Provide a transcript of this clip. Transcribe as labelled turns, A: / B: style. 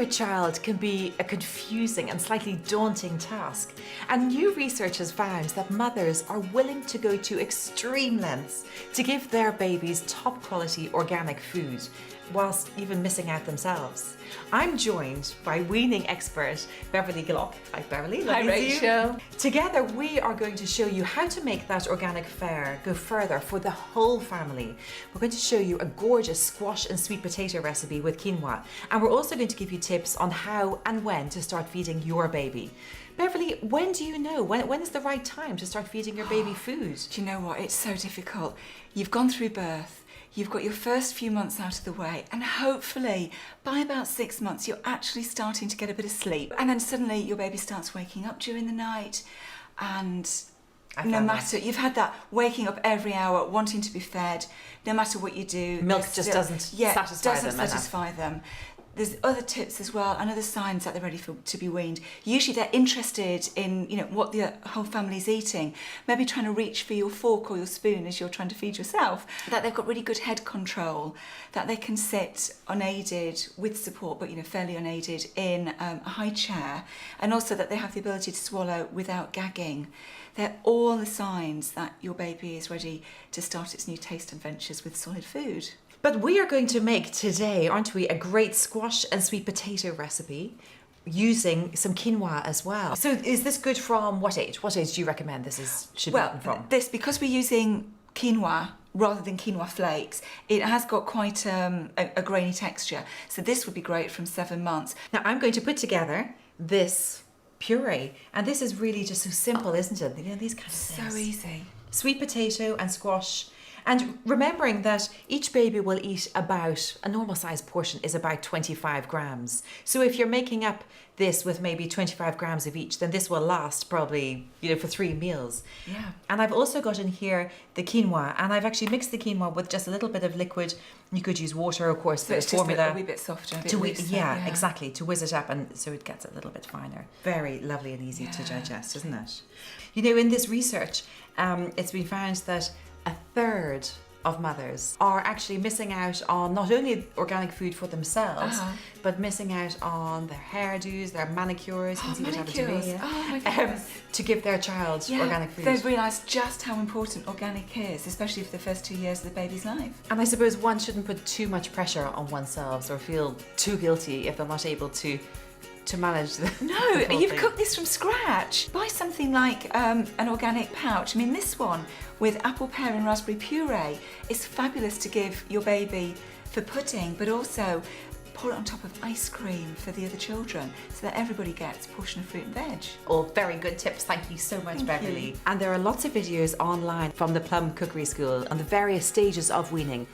A: your child can be a confusing and slightly daunting task, and new research has found that mothers are willing to go to extreme lengths to give their babies top quality organic food, whilst even missing out themselves. I'm joined by weaning expert Beverly Glock. Hi Beverly.
B: Hi Rachel.
A: Together we are going to show you how to make that organic fare go further for the whole family. We're going to show you a gorgeous squash and sweet potato recipe with quinoa, and we're also going to give you tips on how and when to start feeding your baby. Beverly, when do you know? When is the right time to start feeding your baby food?
B: Do you know what? It's so difficult. You've gone through birth. You've got your first few months out of the way, and hopefully by about 6 months you're actually starting to get a bit of sleep, and then suddenly your baby starts waking up during the night, and no matter, you've had that waking up every hour wanting to be fed, no matter what you do.
A: Milk just doesn't satisfy them.
B: There's other tips as well and other signs that they're ready to be weaned. Usually they're interested in, what the whole family's eating. Maybe trying to reach for your fork or your spoon as you're trying to feed yourself. That they've got really good head control. That they can sit unaided with support, but fairly unaided in a high chair. And also that they have the ability to swallow without gagging. They're all the signs that your baby is ready to start its new taste adventures with solid food.
A: But we are going to make today, aren't we, a great squash and sweet potato recipe using some quinoa as well. So is this good from what age? What age do you recommend should be eaten from?
B: Because we're using quinoa rather than quinoa flakes, it has got quite a grainy texture. So this would be great from 7 months.
A: Now I'm going to put together this puree, and this is really just so simple, isn't it? These kind of things.
B: So easy.
A: Sweet potato and squash. And remembering that each baby will eat about, a normal size portion is about 25 grams. So if you're making up this with maybe 25 grams of each, then this will last probably, for 3 meals.
B: Yeah.
A: And I've also got in here the quinoa, and I've actually mixed the quinoa with just a little bit of liquid. You could use water, of course,
B: so
A: the
B: it's
A: formula.
B: Just a wee bit softer, a bit looser,
A: yeah, exactly, to whiz it up, and so it gets a little bit finer. Very lovely and easy to digest, isn't it? In this research, it's been found that 1/3 of mothers are actually missing out on not only organic food for themselves, but missing out on their hairdos, their manicures. You can see what's happened to me.
B: Oh my goodness.
A: To give their child organic food.
B: They've realised just how important organic is, especially for the first 2 years of the baby's life.
A: And I suppose one shouldn't put too much pressure on oneself or feel too guilty if they're not able to manage the
B: you've cooked this from scratch. Buy something like an organic pouch. This one with apple, pear and raspberry puree is fabulous to give your baby for pudding, but also pour it on top of ice cream for the other children so that everybody gets a portion of fruit and veg.
A: All very good tips. Thank you so much, Beverly. And there are lots of videos online from the Plum Cookery School on the various stages of weaning.